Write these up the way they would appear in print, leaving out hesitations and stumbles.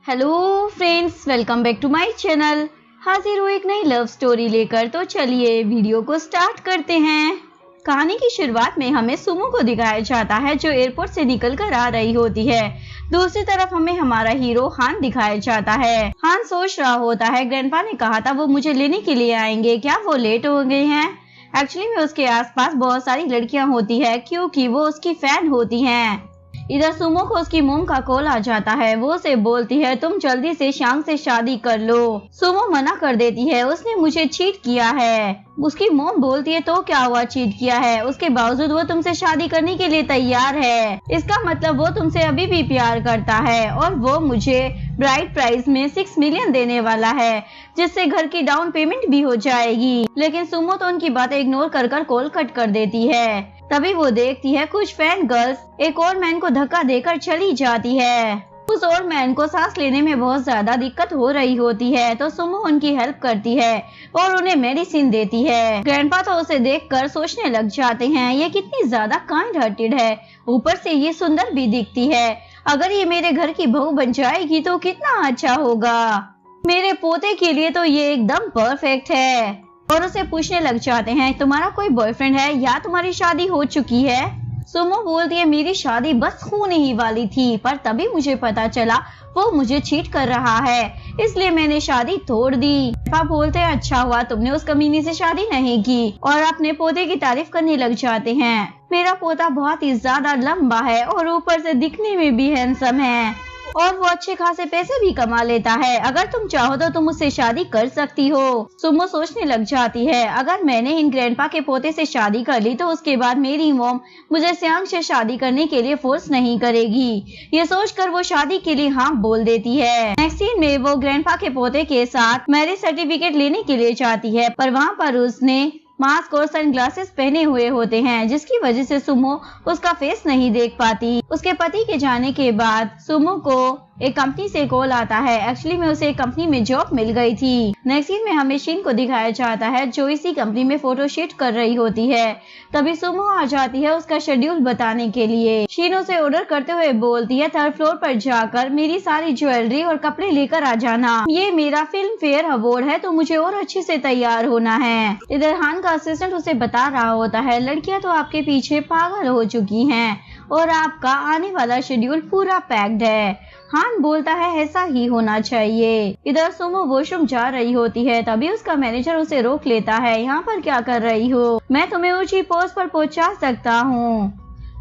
Hello friends, welcome back to my channel. हाजिर हूँ एक नई लव स्टोरी लेकर। तो चलिए वीडियो को स्टार्ट करते हैं। कहानी की शुरुआत में हमें सुमो को दिखाया जाता है जो एयरपोर्ट से निकल कर आ रही होती है। दूसरी तरफ हमें हमारा हीरो हान दिखाया जाता है। हान सोच रहा होता है, ग्रैंडपा ने कहा था वो मुझे लेने के लिए आएंगे, क्या वो लेट हो गए हैं? एक्चुअली में उसके आसपास बहुत सारी लड़कियां होती है क्योंकि वो उसकी फैन होती हैं। इधर सुमो को उसकी मोम का कॉल आ जाता है। वो उसे बोलती है तुम जल्दी से शांग से शादी कर लो। सुमो मना कर देती है, उसने मुझे चीट किया है। उसकी मोम बोलती है तो क्या हुआ, चीट किया है, उसके बावजूद वो तुमसे शादी करने के लिए तैयार है। इसका मतलब वो तुमसे अभी भी प्यार करता है और वो मुझे ब्राइड प्राइस में 6 मिलियन देने वाला है, जिससे घर की डाउन पेमेंट भी हो जाएगी। लेकिन सुमो तो उनकी बातें इग्नोर कर कॉल कट कर देती है। तभी वो देखती है कुछ फैन गर्ल्स एक और मैन को धक्का देकर चली जाती है। उस और मैन को सांस लेने में बहुत ज्यादा दिक्कत हो रही होती है, तो सुमो उनकी हेल्प करती है और उन्हें मेडिसिन देती है। ग्रैंडपा तो उसे देखकर सोचने लग जाते हैं ये कितनी ज्यादा काइंड हार्टेड है, ऊपर से ये सुंदर भी दिखती है। अगर ये मेरे घर की बहू बन जाएगी तो कितना अच्छा होगा। मेरे पोते के लिए तो ये एकदम परफेक्ट है। और उसे पूछने लग जाते हैं तुम्हारा कोई बॉयफ्रेंड है या तुम्हारी शादी हो चुकी है? सुमो बोलती है मेरी शादी बस होने ही वाली थी, पर तभी मुझे पता चला वो मुझे चीट कर रहा है, इसलिए मैंने शादी तोड़ दी। पापा बोलते हैं अच्छा हुआ तुमने उस कमीनी से शादी नहीं की, और अपने पोते की तारीफ करने लग जाते हैं। मेरा पोता बहुत ही ज्यादा लंबा है और ऊपर से दिखने में भी हैंडसम है और वो अच्छे खासे पैसे भी कमा लेता है। अगर तुम चाहो तो तुम उससे शादी कर सकती हो। सुमो सोचने लग जाती है अगर मैंने इन ग्रैंडपा के पोते से शादी कर ली तो उसके बाद मेरी मॉम मुझे श्यांग से शादी करने के लिए फोर्स नहीं करेगी। ये सोचकर वो शादी के लिए हाँ बोल देती है। नेक्स्ट सीन में वो ग्रैंडपा के पोते के साथ मैरिज सर्टिफिकेट लेने के लिए जाती है, पर वहाँ पर उसने मास्क और सनग्लासेस पहने हुए होते हैं, जिसकी वजह से सुमो उसका फेस नहीं देख पाती। उसके पति के जाने के बाद सुमो को एक कंपनी से कॉल आता है। एक्चुअली में उसे एक कंपनी में जॉब मिल गई थी। नेक्स्ट सीन में हमें शीन को दिखाया जाता है जो इसी कंपनी में फोटोशूट कर रही होती है। तभी सुमो आ जाती है उसका शेड्यूल बताने के लिए। शीन उसे ऑर्डर करते हुए बोलती है 3rd फ्लोर पर जाकर मेरी सारी ज्वेलरी और कपड़े लेकर आ जाना, ये मेरा फिल्म फेयर अवार्ड है तो मुझे और अच्छे से तैयार होना है। इधर हान का असिस्टेंट उसे बता रहा होता है लड़कियां तो आपके पीछे पागल हो चुकी हैं और आपका आने वाला शेड्यूल पूरा पैक्ड है। हान बोलता है ऐसा ही होना चाहिए। इधर सुमो वॉशरूम जा रही होती है, तभी उसका मैनेजर उसे रोक लेता है। यहाँ पर क्या कर रही हो, मैं तुम्हें ऊंची पोस्ट पर पहुँचा सकता हूँ।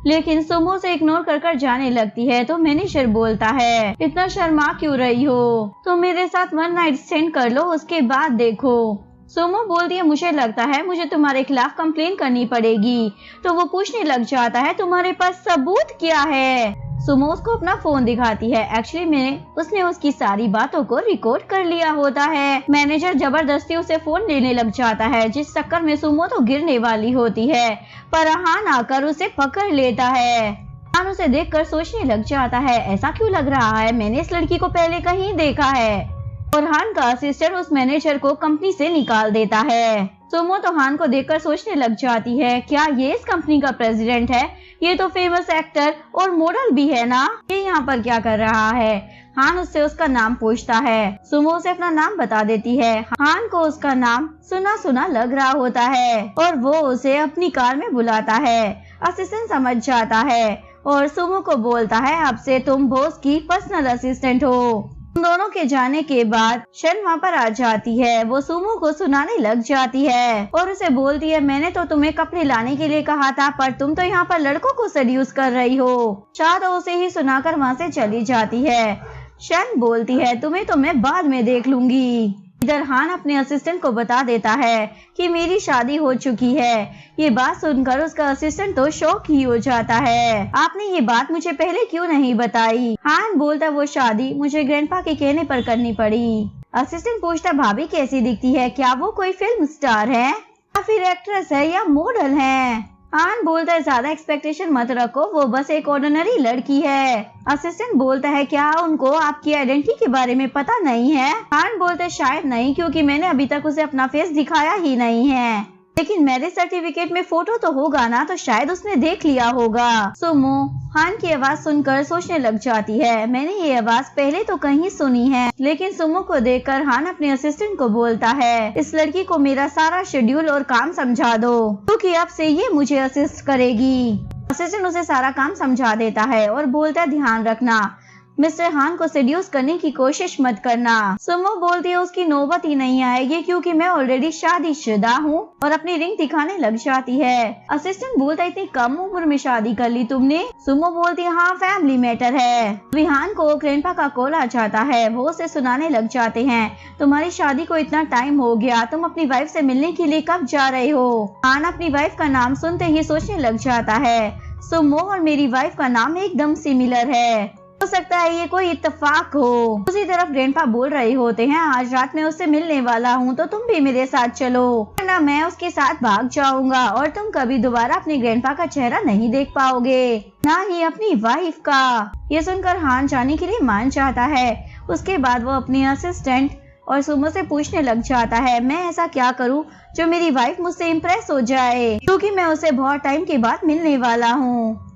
लेकिन सुमो से इग्नोर कर जाने लगती है तो मैनेजर बोलता है इतना शर्मा क्यों रही हो, तो मेरे साथ 1 नाइट स्टैंड कर लो, उसके बाद देखो। सुमो बोलती है मुझे लगता है मुझे तुम्हारे खिलाफ कंप्लेन करनी पड़ेगी। तो वो पूछने लग जाता है तुम्हारे पास सबूत क्या है? सुमो उसको अपना फोन दिखाती है। एक्चुअली में उसने उसकी सारी बातों को रिकॉर्ड कर लिया होता है। मैनेजर जबरदस्ती उसे फोन लेने लग जाता है, जिस चक्कर में सुमो तो गिरने वाली होती है, पर हान आकर उसे पकड़ लेता है। हान उसे देखकर सोचने लग जाता है ऐसा क्यों लग रहा है, मैंने इस लड़की को पहले कहीं देखा है। और हान का असिस्टेंट उस मैनेजर को कंपनी से निकाल देता है। सुमो तो हान को देखकर सोचने लग जाती है क्या ये इस कंपनी का प्रेसिडेंट है? ये तो फेमस एक्टर और मॉडल भी है ना, ये यहाँ पर क्या कर रहा है? हान उससे उसका नाम पूछता है। सुमो उसे अपना नाम बता देती है। हान को उसका नाम सुना सुना लग रहा होता है और वो उसे अपनी कार में बुलाता है। असिस्टेंट समझ जाता है और सुमो को बोलता है अब से तुम बॉस की पर्सनल असिस्टेंट हो। दोनों के जाने के बाद शन वहाँ पर आ जाती है। वो सुमो को सुनाने लग जाती है और उसे बोलती है मैंने तो तुम्हें कपड़े लाने के लिए कहा था, पर तुम तो यहाँ पर लड़कों को सेड्यूस कर रही हो। शायद उसे ही सुनाकर वहाँ से चली जाती है। शन बोलती है तुम्हें तो मैं बाद में देख लूंगी। इधर हान अपने असिस्टेंट को बता देता है कि मेरी शादी हो चुकी है। ये बात सुनकर उसका असिस्टेंट तो शॉक ही हो जाता है। आपने ये बात मुझे पहले क्यों नहीं बताई? हान बोलता वो शादी मुझे ग्रैंडपा के कहने पर करनी पड़ी। असिस्टेंट पूछता भाभी कैसी दिखती है, क्या वो कोई फिल्म स्टार है या फिर एक्ट्रेस है या मॉडल है? हान बोलता है ज्यादा एक्सपेक्टेशन मत रखो, वो बस एक ऑर्डिनरी लड़की है। असिस्टेंट बोलता है क्या उनको आपकी आइडेंटिटी के बारे में पता नहीं है? हान बोलता है शायद नहीं, क्योंकि मैंने अभी तक उसे अपना फेस दिखाया ही नहीं है। लेकिन मैरिज सर्टिफिकेट में फोटो तो होगा ना, तो शायद उसने देख लिया होगा। सुमो हान की आवाज सुनकर सोचने लग जाती है, मैंने ये आवाज पहले तो कहीं सुनी है। लेकिन सुमो को देखकर हान अपने असिस्टेंट को बोलता है, इस लड़की को मेरा सारा शेड्यूल और काम समझा दो, क्योंकि अब से ये मुझे असिस्ट करेगी। असिस्टेंट उसे सारा काम समझा देता है और बोलता है, ध्यान रखना मिस्टर हान को सेड्यूस करने की कोशिश मत करना। सुमो बोलती है, उसकी नौबत ही नहीं आएगी क्योंकि मैं ऑलरेडी शादीशुदा हूँ, और अपनी रिंग दिखाने लग जाती है। असिस्टेंट बोलता है, इतनी कम उम्र में शादी कर ली तुमने? सुमो बोलती है, हाँ फैमिली मैटर है। विहान को ग्रैंडपा का कॉल आ जाता है, वो उसे सुनाने लग जाते हैं, तुम्हारी शादी को इतना टाइम हो गया, तुम अपनी वाइफ से मिलने के लिए कब जा रहे हो? हान अपनी वाइफ का नाम सुनते ही सोचने लग जाता है, सुमो और मेरी वाइफ का नाम एकदम सिमिलर है, हो सकता है ये कोई इत्तेफाक हो। उसी तरफ ग्रैंडपा बोल रहे होते हैं, आज रात में उससे मिलने वाला हूँ, तो तुम भी मेरे साथ चलो, वरना मैं उसके साथ भाग जाऊंगा और तुम कभी दोबारा अपने ग्रैंडपा का चेहरा नहीं देख पाओगे, ना ही अपनी वाइफ का। ये सुनकर हान जाने के लिए मान जाता है। उसके बाद वो अपनी असिस्टेंट और सुमो से पूछने लग जाता है, मैं ऐसा क्या करूँ जो मेरी वाइफ मुझसे इम्प्रेस हो जाए, क्योंकि मैं उसे बहुत टाइम के बाद मिलने वाला हूँ।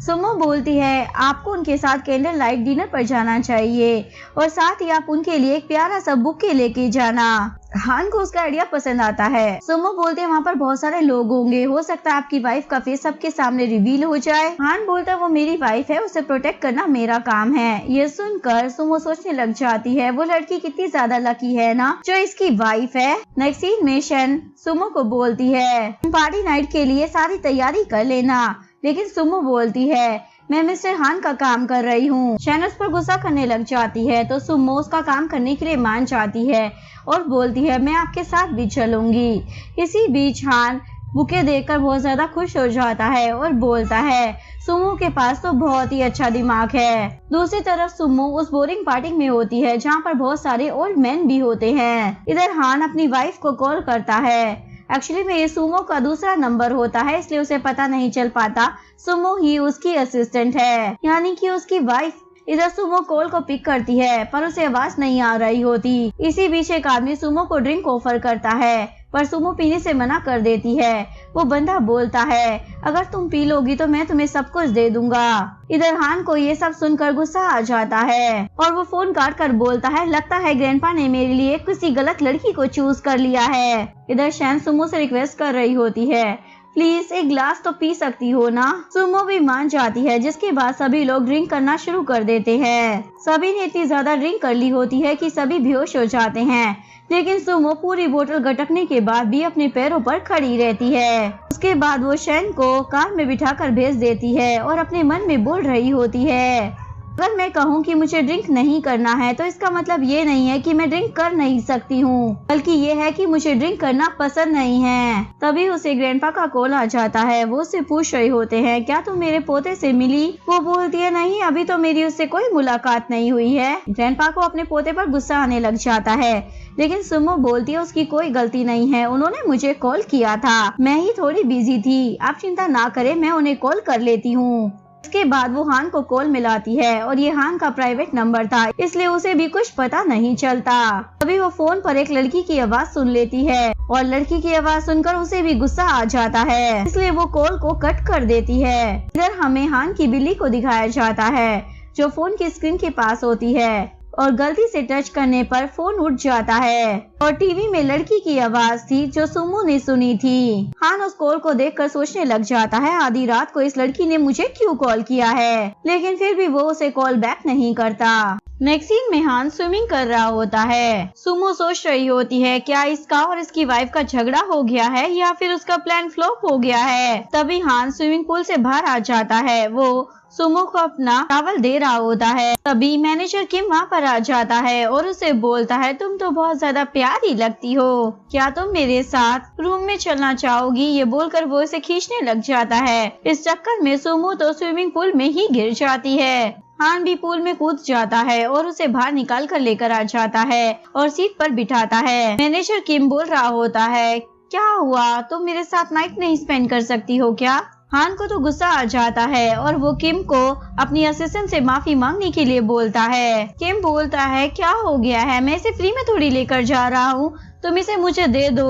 सुमो बोलती है, आपको उनके साथ कैंडल लाइट डिनर पर जाना चाहिए और साथ ही आप उनके लिए एक प्यारा सा बुके लेके जाना। हान को उसका आइडिया पसंद आता है। सुमो बोलते हैं, वहाँ पर बहुत सारे लोग होंगे, हो सकता है आपकी वाइफ का फेस सबके सामने रिवील हो जाए। हान बोलता है, वो मेरी वाइफ है, उसे प्रोटेक्ट करना मेरा काम है। ये सुनकर सुमो सोचने लग जाती है, वो लड़की कितनी ज्यादा लकी है ना जो इसकी वाइफ है। नेक्स्ट सीन में शन सुमो को बोलती है, पार्टी नाइट के लिए सारी तैयारी कर लेना, लेकिन सुमो बोलती है, मैं मिस्टर हान का काम कर रही हूँ। शन उस पर गुस्सा करने लग जाती है, तो सुमो उसका काम करने के लिए मान जाती है और बोलती है, मैं आपके साथ भी चलूंगी। इसी बीच हान बुके देखकर बहुत ज्यादा खुश हो जाता है और बोलता है, सुमो के पास तो बहुत ही अच्छा दिमाग है। दूसरी तरफ सुमो उस बोरिंग पार्टी में होती है जहाँ पर बहुत सारे ओल्ड मैन भी होते हैं। इधर हान अपनी वाइफ को कॉल करता है। एक्चुअली में ये सुमो का दूसरा नंबर होता है, इसलिए उसे पता नहीं चल पाता सुमो ही उसकी असिस्टेंट है, यानी कि उसकी वाइफ। इधर सुमो कॉल को पिक करती है पर उसे आवाज नहीं आ रही होती। इसी बीच एक आदमी सुमो को ड्रिंक ऑफर करता है, पर सुमो पीने से मना कर देती है। वो बंदा बोलता है, अगर तुम पी लोगी तो मैं तुम्हें सब कुछ दे दूंगा। इधर हान को ये सब सुनकर गुस्सा आ जाता है और वो फोन काट कर बोलता है, लगता है ग्रैंडपा ने मेरे लिए किसी गलत लड़की को चूज कर लिया है। इधर शैन सुमो से रिक्वेस्ट कर रही होती है, प्लीज एक ग्लास तो पी सकती हो ना। सुमो भी मान जाती है, जिसके बाद सभी लोग ड्रिंक करना शुरू कर देते हैं। सभी ने इतनी ज्यादा ड्रिंक कर ली होती है कि सभी बेहोश हो जाते हैं, लेकिन सुमो पूरी बोतल गटकने के बाद भी अपने पैरों पर खड़ी रहती है। उसके बाद वो शैन को कार में बिठाकर भेज देती है और अपने मन में बोल रही होती है, अगर मैं कहूँ कि मुझे ड्रिंक नहीं करना है तो इसका मतलब ये नहीं है कि मैं ड्रिंक कर नहीं सकती हूँ, बल्कि ये है कि मुझे ड्रिंक करना पसंद नहीं है। तभी उसे ग्रैंडपा का कॉल आ जाता है। वो उससे पूछ रहे होते हैं, क्या तुम मेरे पोते से मिली? वो बोलती है, नहीं अभी तो मेरी उससे कोई मुलाकात नहीं हुई है। ग्रैंडपा को अपने पोते पर गुस्सा आने लग जाता है, लेकिन सुमो बोलती है उसकी कोई गलती नहीं है, उन्होंने मुझे कॉल किया था, मैं ही थोड़ी बिजी थी, आप चिंता ना करें, मैं उन्हें कॉल कर लेती हूँ। इसके बाद वो हान को कॉल मिलाती है और ये हान का प्राइवेट नंबर था, इसलिए उसे भी कुछ पता नहीं चलता। तभी वो फोन पर एक लड़की की आवाज सुन लेती है और लड़की की आवाज सुनकर उसे भी गुस्सा आ जाता है, इसलिए वो कॉल को कट कर देती है। इधर हमें हान की बिल्ली को दिखाया जाता है जो फोन की स्क्रीन के पास होती है और गलती से टच करने पर फोन उठ जाता है और टीवी में लड़की की आवाज थी जो सुमो ने सुनी थी। हान उस कॉल को देखकर सोचने लग जाता है, आधी रात को इस लड़की ने मुझे क्यों कॉल किया है, लेकिन फिर भी वो उसे कॉल बैक नहीं करता। नेक्स्ट सीन में हान स्विमिंग कर रहा होता है। सुमो सोच रही होती है, क्या इसका और इसकी वाइफ का झगड़ा हो गया है या फिर उसका प्लान फ्लॉप हो गया है। तभी हान स्विमिंग पूल से बाहर आ जाता है। वो सुमो को अपना टॉवल दे रहा होता है। तभी मैनेजर किम वहाँ पर आ जाता है और उसे बोलता है, तुम तो बहुत ज्यादा प्यारी लगती हो, क्या तुम मेरे साथ रूम में चलना चाहोगी? ये बोलकर वो इसे खींचने लग जाता है। इस चक्कर में सुमो तो स्विमिंग पूल में ही गिर जाती है। हान भी पूल में कूद जाता है और उसे बाहर निकाल कर लेकर आ जाता है और सीट पर बिठाता है। मैनेजर किम बोल रहा होता है, क्या हुआ, तुम मेरे साथ नाइट नहीं स्पेंड कर सकती हो क्या? हान को तो गुस्सा आ जाता है और वो किम को अपनी असिस्टेंट से माफी मांगने के लिए बोलता है। किम बोलता है, क्या हो गया है, मैं इसे फ्री में थोड़ी लेकर जा रहा हूँ, तुम इसे मुझे दे दो।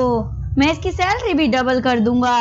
मैं इसकी सैलरी भी डबल कर दूंगा।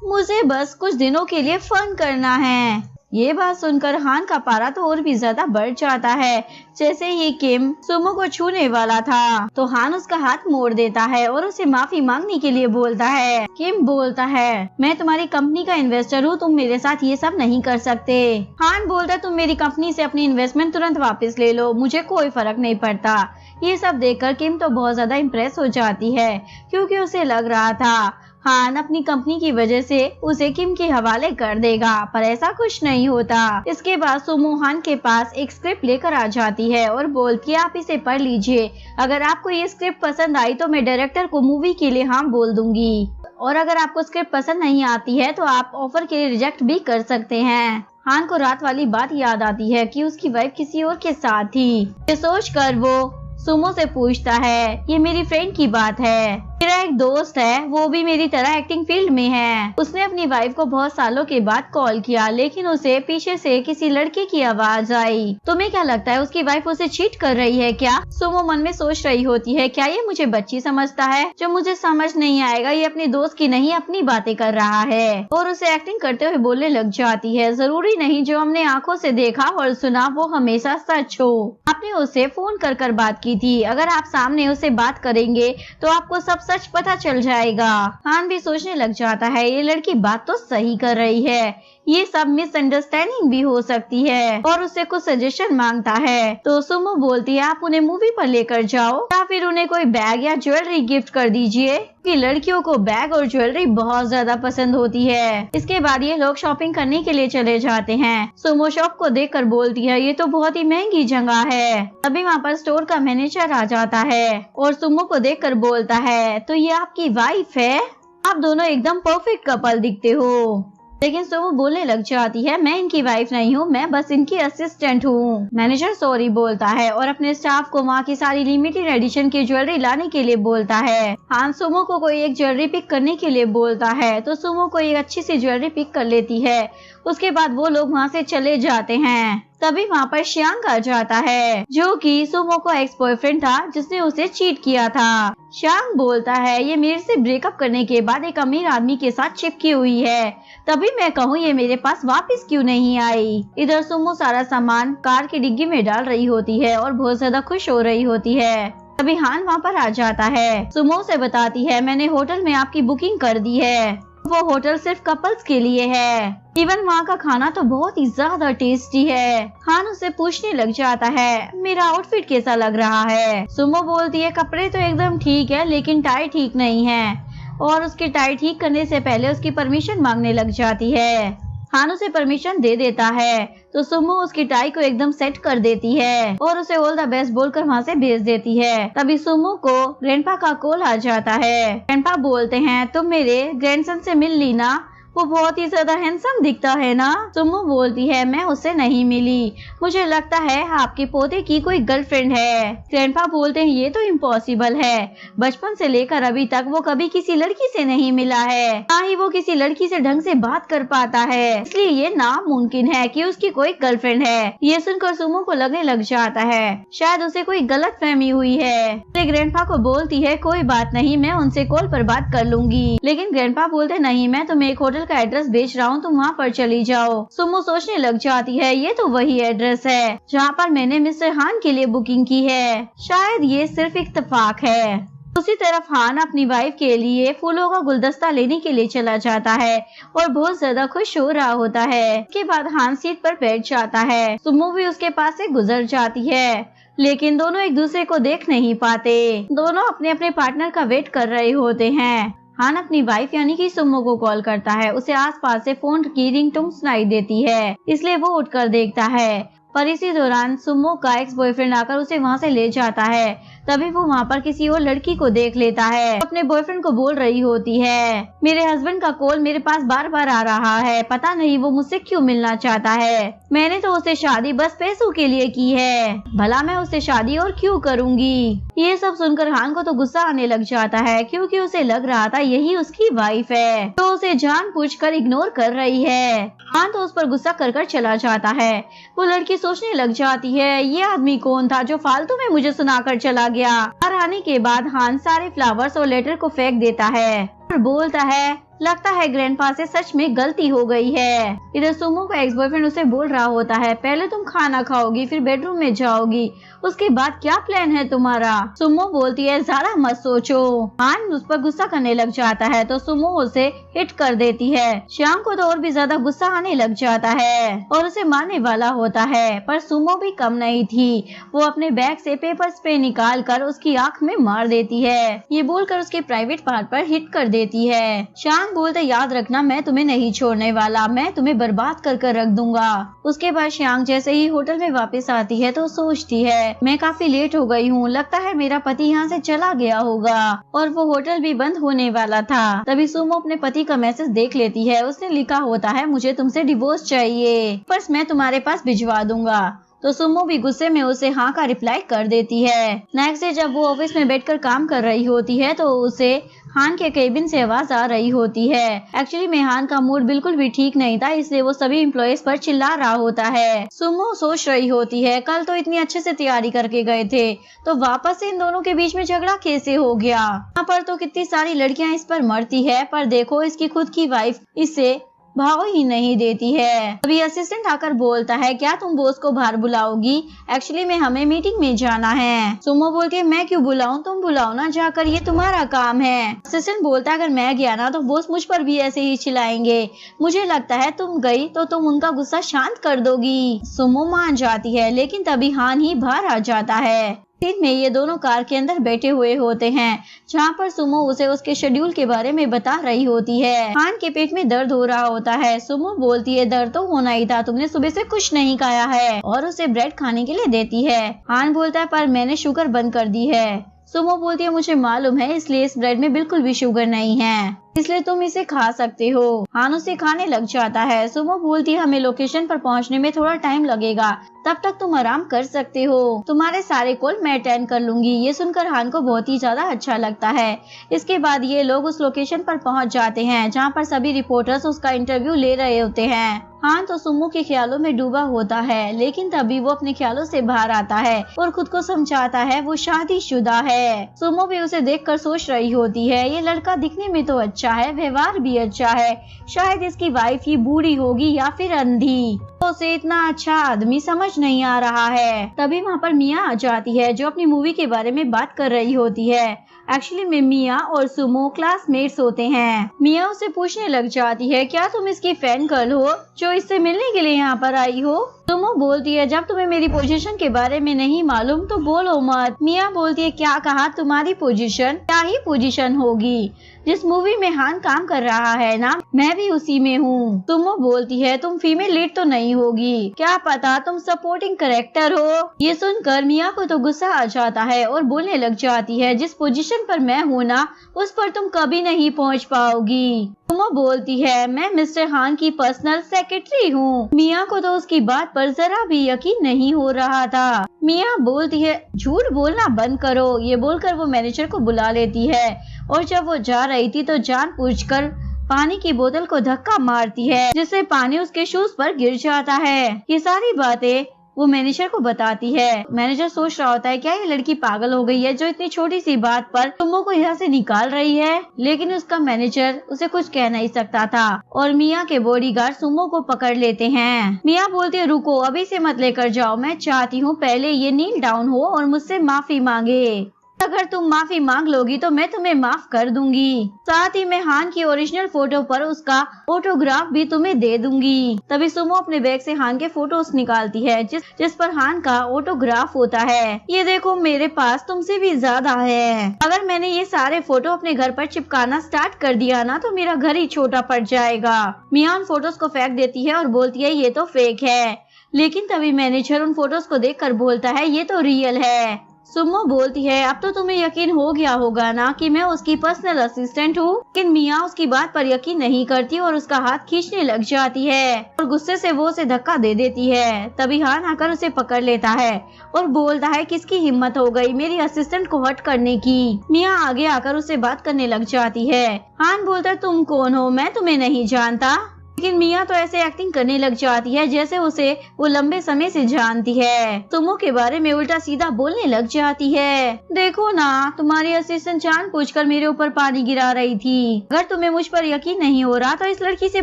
मुझे बस कुछ दिनों के लिए फन करना है। ये बात सुनकर हान का पारा तो और भी ज्यादा बढ़ जाता है। जैसे ही किम सुमो को छूने वाला था तो हान उसका हाथ मोड़ देता है और उसे माफी मांगने के लिए बोलता है। किम बोलता है, मैं तुम्हारी कंपनी का इन्वेस्टर हूँ, तुम मेरे साथ ये सब नहीं कर सकते। हान बोलता है, तुम मेरी कंपनी से अपनी इन्वेस्टमेंट तुरंत वापस ले लो, मुझे कोई फर्क नहीं पड़ता। ये सब देखकर किम तो बहुत ज्यादा इम्प्रेस हो जाती है, क्योंकि उसे लग रहा था हान अपनी कंपनी की वजह से उसे किम के हवाले कर देगा, पर ऐसा कुछ नहीं होता। इसके बाद सुमो हान के पास एक स्क्रिप्ट लेकर आ जाती है और बोलती है, आप इसे पढ़ लीजिए। अगर आपको ये स्क्रिप्ट पसंद आई तो मैं डायरेक्टर को मूवी के लिए हाँ बोल दूंगी, और अगर आपको स्क्रिप्ट पसंद नहीं आती है तो आप ऑफर के लिए रिजेक्ट भी कर सकते हैं। हान को रात वाली बात याद आती है कि उसकी वाइफ किसी और के साथ थी। ये सोचकर वो सुमो से पूछता है, ये मेरी फ्रेंड की बात है, मेरा एक दोस्त है, वो भी मेरी तरह एक्टिंग फील्ड में है। उसने अपनी वाइफ को बहुत सालों के बाद कॉल किया, लेकिन उसे पीछे से किसी लड़के की आवाज आई। तुम्हें क्या लगता है उसकी वाइफ उसे चीट कर रही है क्या? सुमो मन में सोच रही होती है, क्या ये मुझे बच्ची समझता है? जो मुझे समझ नहीं आएगा, ये अपने दोस्त की नहीं अपनी बातें कर रहा है। और उसे एक्टिंग करते हुए बोलने लग जाती है, जरूरी नहीं जो हमने आंखों से देखा और सुना वो हमेशा सच हो। आपने उसे फोन कर बात की थी, अगर आप सामने उसे बात करेंगे तो आपको सब सच पता चल जाएगा। हान भी सोचने लग जाता है, ये लड़की बात तो सही कर रही है, ये सब मिसअंडरस्टैंडिंग भी हो सकती है, और उससे कुछ सजेशन मांगता है। तो सुमो बोलती है, आप उन्हें मूवी पर लेकर जाओ या फिर उन्हें कोई बैग या ज्वेलरी गिफ्ट कर दीजिए, कि लड़कियों को बैग और ज्वेलरी बहुत ज्यादा पसंद होती है। इसके बाद ये लोग शॉपिंग करने के लिए चले जाते हैं। सुमो शॉप को देखकर बोलती है, ये तो बहुत ही महंगी जगह है। तभी वहाँ पर स्टोर का मैनेजर आ जाता है और सुमो को देखकर बोलता है, तो ये आपकी वाइफ है? आप दोनों एकदम परफेक्ट कपल दिखते हो। लेकिन सुमो बोलने लग जाती है, मैं इनकी वाइफ नहीं हूँ, मैं बस इनकी असिस्टेंट हूँ। मैनेजर सॉरी बोलता है और अपने स्टाफ को वहाँ की सारी लिमिटेड एडिशन की ज्वेलरी लाने के लिए बोलता है। हान सुमो को कोई एक ज्वेलरी पिक करने के लिए बोलता है, तो सुमो को एक अच्छी सी ज्वेलरी पिक कर लेती है। उसके बाद वो लोग वहाँ से चले जाते हैं। तभी वहाँ पर श्यांग आ जाता है, जो कि सुमो का एक्स बॉयफ्रेंड था, जिसने उसे चीट किया था। श्यांग बोलता है, ये मेरे से ब्रेकअप करने के बाद एक अमीर आदमी के साथ चिपकी हुई है, तभी मैं कहूँ ये मेरे पास वापस क्यों नहीं आई। इधर सुमो सारा सामान कार की डिग्गी में डाल रही होती है और बहुत ज्यादा खुश हो रही होती है। तभी हान वहाँ पर आ जाता है। सुमो से बताती है, मैंने होटल में आपकी बुकिंग कर दी है, वो होटल सिर्फ कपल्स के लिए है। इवन वहाँ का खाना तो बहुत ही ज्यादा टेस्टी है। हान उससे पूछने लग जाता है, मेरा आउटफिट कैसा लग रहा है? सुमो बोलती है, कपड़े तो एकदम ठीक है, लेकिन टाई ठीक नहीं है, और उसकी टाई ठीक करने से पहले उसकी परमिशन मांगने लग जाती है। हान उसे परमिशन दे देता है, तो सुमो उसकी टाई को एकदम सेट कर देती है और उसे ऑल द बेस्ट बोलकर वहाँ से भेज देती है। तभी सुमो को ग्रैंडपा का कॉल आ जाता है। ग्रैंडपा बोलते हैं, तुम मेरे ग्रैंडसन से मिल ली ना, वो बहुत ही ज्यादा हैंडसम दिखता है ना? सुमो बोलती है, मैं उससे नहीं मिली, मुझे लगता है आपके पोते की कोई गर्लफ्रेंड है। ग्रैंडपा बोलते हैं, ये तो इम्पॉसिबल है, बचपन से लेकर अभी तक वो कभी किसी लड़की से नहीं मिला है, ना ही वो किसी लड़की से ढंग से बात कर पाता है, इसलिए ये नामुमकिन है कि उसकी कोई गर्लफ्रेंड है। ये सुनकर सुमो को लगने लग जाता है शायद उसे कोई गलत फहमी हुई है। ग्रैंडपा को बोलती है, कोई बात नहीं, मैं उनसे कॉल पर बात कर लूंगी। लेकिन ग्रैंडपा बोलते, नहीं, मैं तुम्हें एक होटल का एड्रेस भेज रहा हूँ, तुम वहाँ पर चली जाओ। सुमो सोचने लग जाती है, ये तो वही एड्रेस है जहाँ पर मैंने मिस्टर हान के लिए बुकिंग की है, शायद ये सिर्फ इत्तेफाक है। दूसरी तरफ हान अपनी वाइफ के लिए फूलों का गुलदस्ता लेने के लिए चला जाता है और बहुत ज्यादा खुश हो रहा होता है। इसके बाद हान सीट पर बैठ जाता है। सुमो भी उसके पास से गुजर जाती है, लेकिन दोनों एक दूसरे को देख नहीं पाते। दोनों अपने अपने पार्टनर का वेट कर रहे होते हैं। हान अपनी वाइफ यानी कि सुमो को कॉल करता है। उसे आसपास से फोन की रिंगटोन सुनाई देती है, इसलिए वो उठकर देखता है, पर इसी दौरान सुमो का एक्स बॉयफ्रेंड आकर उसे वहाँ से ले जाता है। तभी वो वहाँ पर किसी और लड़की को देख लेता है। अपने बॉयफ्रेंड को बोल रही होती है, मेरे हस्बैंड का कॉल मेरे पास बार बार आ रहा है, पता नहीं वो मुझसे क्यों मिलना चाहता है। मैंने तो उससे शादी बस पैसों के लिए की है, भला मैं उससे शादी और क्यों करूंगी। ये सब सुनकर हान को तो गुस्सा आने लग जाता है, क्योंकि उसे लग रहा था यही उसकी वाइफ है, तो उसे जानबूझकर इग्नोर कर रही है। हान तो उस पर गुस्सा कर चला जाता है। वो लड़की सोचने लग जाती है, ये आदमी कौन था जो फालतू में मुझे सुनाकर चला गया। और आने के बाद हान सारे फ्लावर्स और लेटर को फेंक देता है और बोलता है, लगता है ग्रैंडपा से सच में गलती हो गई है। इधर सुमो का एक्स बॉयफ्रेंड उसे बोल रहा होता है, पहले तुम खाना खाओगी, फिर बेडरूम में जाओगी, उसके बाद क्या प्लान है तुम्हारा। सुमो बोलती है, ज्यादा मत सोचो। हान उस पर गुस्सा करने लग जाता है तो सुमो उसे हिट कर देती है। श्याम को तो और भी ज्यादा गुस्सा आने लग जाता है और उसे मारने वाला होता है, पर सुमो भी कम नहीं थी। वो अपने बैग से पेपर स्प्रे निकाल कर उसकी आँख में मार देती है। ये बोलकर उसके प्राइवेट पार्ट पर हिट कर देती है। श्याम बोलते, याद रखना मैं तुम्हें नहीं छोड़ने वाला, मैं तुम्हें बर्बाद कर रख दूंगा। उसके बाद श्याम जैसे ही होटल में वापस आती है तो सोचती है, मैं काफी लेट हो गई हूँ, लगता है मेरा पति यहाँ से चला गया होगा। और वो होटल भी बंद होने वाला था। तभी सुमो अपने पति का मैसेज देख लेती है। उसने लिखा होता है, मुझे तुमसे डिवोर्स चाहिए, पर मैं तुम्हारे पास भिजवा दूंगा। तो सुमो भी गुस्से में उसे हाँ का रिप्लाई कर देती है। नेक्स्ट डे जब वो ऑफिस में बैठकर काम कर रही होती है तो उसे हान के केबिन से आवाज आ रही होती है। एक्चुअली में हान का मूड बिल्कुल भी ठीक नहीं था, इसलिए वो सभी एम्प्लॉयज पर चिल्ला रहा होता है। सुमो सोच रही होती है, कल तो इतनी अच्छे से तैयारी करके गए थे, तो वापस से इन दोनों के बीच में झगड़ा कैसे हो गया। यहाँ पर तो कितनी सारी लड़कियां इस पर मरती है, पर देखो इसकी खुद की वाइफ इससे भाव ही नहीं देती है। अभी असिस्टेंट आकर बोलता है, क्या तुम बॉस को बाहर बुलाओगी, एक्चुअली में हमें मीटिंग में जाना है। सुमो बोलती है, मैं क्यों बुलाऊं, तुम बुलाओ ना जाकर, ये तुम्हारा काम है। असिस्टेंट बोलता है, अगर मैं गया ना तो बॉस मुझ पर भी ऐसे ही चिल्लाएंगे, मुझे लगता है तुम गई तो तुम उनका गुस्सा शांत कर दोगी। सुमो मान जाती है, लेकिन तभी हान ही बाहर आ जाता है। दिन में ये दोनों कार के अंदर बैठे हुए होते हैं, जहाँ पर सुमो उसे उसके शेड्यूल के बारे में बता रही होती है। हान के पेट में दर्द हो रहा होता है। सुमो बोलती है, दर्द तो होना ही था, तुमने सुबह से कुछ नहीं खाया है, और उसे ब्रेड खाने के लिए देती है। हान बोलता है, पर मैंने शुगर बंद कर दी है। सुमो बोलती है, मुझे मालूम है, इसलिए इस ब्रेड में बिल्कुल भी शुगर नहीं है, इसलिए तुम इसे खा सकते हो। हान उसे खाने लग जाता है। सुमो बोलती है, हमें लोकेशन पर पहुंचने में थोड़ा टाइम लगेगा, तब तक तुम आराम कर सकते हो, तुम्हारे सारे कॉल मैं अटेंड कर लूंगी। ये सुनकर हान को बहुत ही ज्यादा अच्छा लगता है। इसके बाद ये लोग उस लोकेशन पर पहुंच जाते हैं, जहां पर सभी रिपोर्टर्स उसका इंटरव्यू ले रहे होते हैं। हान तो सुमो के ख्यालों में डूबा होता है, लेकिन तभी वो अपने ख्यालों से बाहर आता है और खुद को समझाता है वो शादीशुदा है। सुमो भी उसे देखकर सोच रही होती है, ये लड़का दिखने में तो अच्छा है, व्यवहार भी अच्छा है, शायद इसकी वाइफ ही बूढ़ी होगी या फिर अंधी, तो उसे इतना अच्छा आदमी समझ नहीं आ रहा है। तभी वहाँ पर मिया आ जाती है, जो अपनी मूवी के बारे में बात कर रही होती है। एक्चुअली में मिया और सुमो क्लासमेट्स होते हैं। मिया उसे पूछने लग जाती है, क्या तुम इसकी फैन गर्ल हो जो इससे मिलने के लिए यहाँ पर आई हो। सुमो बोलती है, जब तुम्हें मेरी पोजीशन के बारे में नहीं मालूम तो बोलो मत। मिया बोलती है, क्या कहा, तुम्हारी पोजीशन, क्या ही पोजीशन होगी, जिस मूवी में हान काम कर रहा है ना, मैं भी उसी में हूँ। सुमो बोलती है, तुम फीमेल लीड तो नहीं होगी, क्या पता तुम सपोर्टिंग कैरेक्टर हो। ये सुनकर मिया को तो गुस्सा आ जाता है और बोलने लग जाती है, जिस पोजीशन पर मैं हूँ ना, उस पर तुम कभी नहीं पहुँच पाओगी। सुमो बोलती है, मैं मिस्टर हान की पर्सनल सेक्रेटरी हूँ। मिया को तो उसकी बात पर जरा भी यकीन नहीं हो रहा था। मिया बोलती है, झूठ बोलना बंद करो। ये बोलकर वो मैनेजर को बुला लेती है, और जब वो जा रही थी तो जानबूझकर पानी की बोतल को धक्का मारती है, जिससे पानी उसके शूज पर गिर जाता है। ये सारी बातें वो मैनेजर को बताती है। मैनेजर सोच रहा होता है, क्या ये लड़की पागल हो गई है जो इतनी छोटी सी बात पर सुमो को यहाँ से निकाल रही है, लेकिन उसका मैनेजर उसे कुछ कह नहीं सकता था, और मिया के बॉडीगार्ड सुमो को पकड़ लेते हैं। मिया बोलती है, रुको, अभी से मत लेकर जाओ, मैं चाहती हूँ पहले ये नील डाउन हो और मुझसे माफी मांगे। अगर तुम माफी मांग लोगी तो मैं तुम्हें माफ कर दूंगी, साथ ही मैं हान की ओरिजिनल फोटो पर उसका ऑटोग्राफ भी तुम्हें दे दूंगी। तभी सुमो अपने बैग से हान के फोटोज निकालती है, जिस पर हान का ऑटोग्राफ होता है। ये देखो, मेरे पास तुमसे भी ज्यादा है। अगर मैंने ये सारे फोटो अपने घर पर चिपकाना स्टार्ट कर दिया ना तो मेरा घर ही छोटा पड़ जाएगा। मिया उन फोटोज को फेंक देती है और बोलती है, ये तो फेक है। लेकिन तभी मैनेजर उन फोटोज को देखकर बोलता है, ये तो रियल है। सुमो बोलती है, अब तो तुम्हें यकीन हो गया होगा ना कि मैं उसकी पर्सनल असिस्टेंट हूँ। लेकिन मिया उसकी बात पर यकीन नहीं करती और उसका हाथ खींचने लग जाती है और गुस्से से वो उसे धक्का दे देती है। तभी हान आकर उसे पकड़ लेता है और बोलता है किसकी हिम्मत हो गई मेरी असिस्टेंट को हर्ट करने की। मिया आगे आकर उसे बात करने लग जाती है। हान बोलता है तुम कौन हो, मैं तुम्हें नहीं जानता। लेकिन मिया तो ऐसे एक्टिंग करने लग जाती है जैसे उसे वो लंबे समय से जानती है। सुमो के बारे में उल्टा सीधा बोलने लग जाती है। देखो ना, तुम्हारी असिस्टेंट जानबूझकर मेरे ऊपर पानी गिरा रही थी। अगर तुम्हें मुझ पर यकीन नहीं हो रहा तो इस लड़की से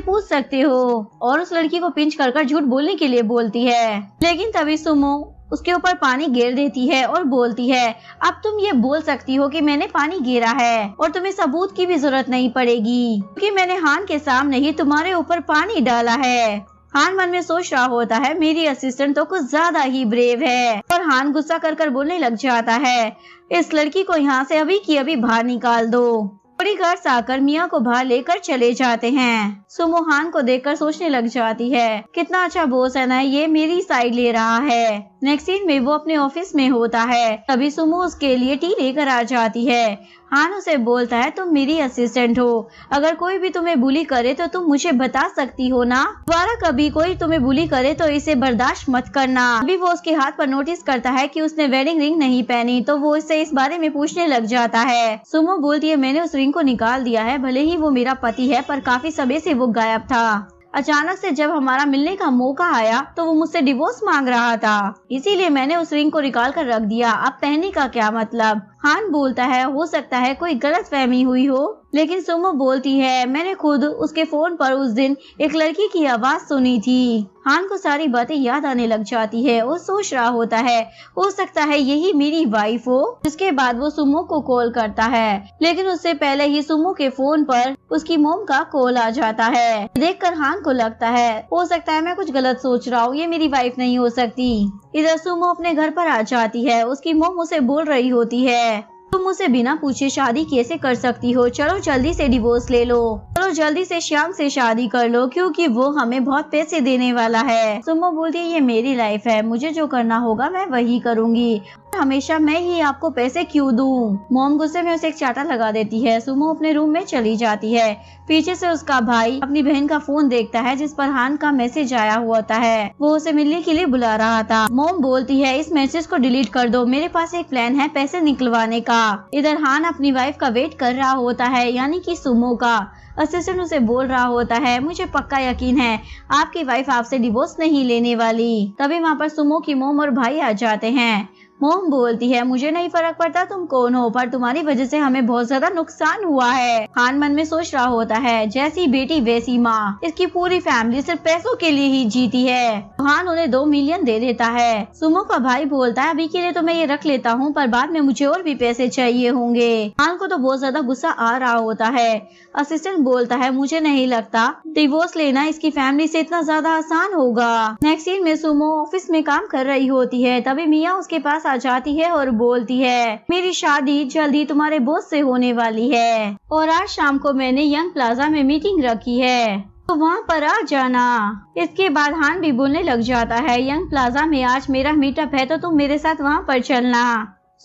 पूछ सकते हो। और उस लड़की को पिंच कर झूठ बोलने के लिए बोलती है। लेकिन तभी सुमो उसके ऊपर पानी गिर देती है और बोलती है अब तुम ये बोल सकती हो कि मैंने पानी गिरा है और तुम्हें सबूत की भी जरूरत नहीं पड़ेगी क्योंकि मैंने हान के सामने ही तुम्हारे ऊपर पानी डाला है। हान मन में सोच रहा होता है मेरी असिस्टेंट तो कुछ ज्यादा ही ब्रेव है। और हान गुस्सा कर बोलने लग जाता है इस लड़की को यहाँ से अभी की अभी बाहर निकाल दो। थोड़ी घर से आकर मिया को बाहर लेकर चले जाते हैं। सुमो हान को देखकर सोचने लग जाती है कितना अच्छा बॉस है ना, ये मेरी साइड ले रहा है। नेक्स्ट सीन में वो अपने ऑफिस में होता है। तभी सुमो उसके लिए टी लेकर आ जाती है। हान उसे बोलता है तुम मेरी असिस्टेंट हो, अगर कोई भी तुम्हें बुली करे तो तुम मुझे बता सकती हो ना। दोबारा कभी कोई तुम्हें बुली करे तो इसे बर्दाश्त मत करना। अभी वो उसके हाथ पर नोटिस करता है कि उसने वेडिंग रिंग नहीं पहनी तो वो इससे इस बारे में पूछने लग जाता है। सुमो बोलती है मैंने उस रिंग को निकाल दिया है, भले ही वो मेरा पति है पर काफी समय से वो गायब था। अचानक से जब हमारा मिलने का मौका आया तो वो मुझसे डिवोर्स मांग रहा था, इसीलिए मैंने उस रिंग को निकाल कर रख दिया। अब पहनने का क्या मतलब। हान बोलता है हो सकता है कोई गलतफहमी हुई हो। लेकिन सुमो बोलती है मैंने खुद उसके फोन पर उस दिन एक लड़की की आवाज सुनी थी। हान को सारी बातें याद आने लग जाती है और सोच रहा होता है हो सकता है यही मेरी वाइफ हो। इसके बाद वो सुमो को कॉल करता है लेकिन उससे पहले ही सुमो के फोन पर उसकी मोम का कॉल आ जाता है। देखकर हान को लगता है हो सकता है मैं कुछ गलत सोच रहा हूँ, ये मेरी वाइफ नहीं हो सकती। इधर सुमो अपने घर पर आ जाती है। उसकी मोम उसे बोल रही होती है तुम मुझसे बिना पूछे शादी कैसे कर सकती हो, चलो जल्दी से डिवोर्स ले लो, चलो जल्दी से श्याम से शादी कर लो क्योंकि वो हमें बहुत पैसे देने वाला है। सुमो बोलती है ये मेरी लाइफ है, मुझे जो करना होगा मैं वही करूँगी, हमेशा मैं ही आपको पैसे क्यों दूं। मोम गुस्से में उसे एक चाटा लगा देती है। सुमो अपने रूम में चली जाती है। पीछे से उसका भाई अपनी बहन का फोन देखता है जिस पर हान का मैसेज आया हुआ होता है। वो उसे मिलने के लिए बुला रहा था। मोम बोलती है इस मैसेज को डिलीट कर दो, मेरे पास एक प्लान है पैसे निकलवाने का। इधर हान अपनी वाइफ का वेट कर रहा होता है यानी कि सुमो का। असिस्टेंट उसे बोल रहा होता है मुझे पक्का यकीन है आपकी वाइफ आपसे डिवोर्स नहीं लेने वाली। तभी वहाँ पर सुमो की मोम और भाई आ जाते हैं। मोम बोलती है मुझे नहीं फर्क पड़ता तुम कौन हो, पर तुम्हारी वजह से हमें बहुत ज्यादा नुकसान हुआ है। हान मन में सोच रहा होता है जैसी बेटी वैसी माँ, इसकी पूरी फैमिली सिर्फ पैसों के लिए ही जीती है। हान उन्हें 2 मिलियन दे देता है। सुमो का भाई बोलता है अभी के लिए तो मैं ये रख लेता हूँ पर बाद में मुझे और भी पैसे चाहिए होंगे। हान को तो बहुत ज्यादा गुस्सा आ रहा होता है। असिस्टेंट बोलता है मुझे नहीं लगता डिवोर्स लेना इसकी फैमिली से इतना ज्यादा आसान होगा। नेक्स्ट सीन में सुमो ऑफिस में काम कर रही होती है। तभी मिया उसके पास आ जाती है और बोलती है मेरी शादी जल्दी तुम्हारे बॉस से होने वाली है और आज शाम को मैंने यंग प्लाजा में मीटिंग रखी है तो वहाँ पर आ जाना। इसके बाद हान भी बोलने लग जाता है यंग प्लाजा में आज मेरा मीटअप है तो तुम मेरे साथ वहाँ पर चलना।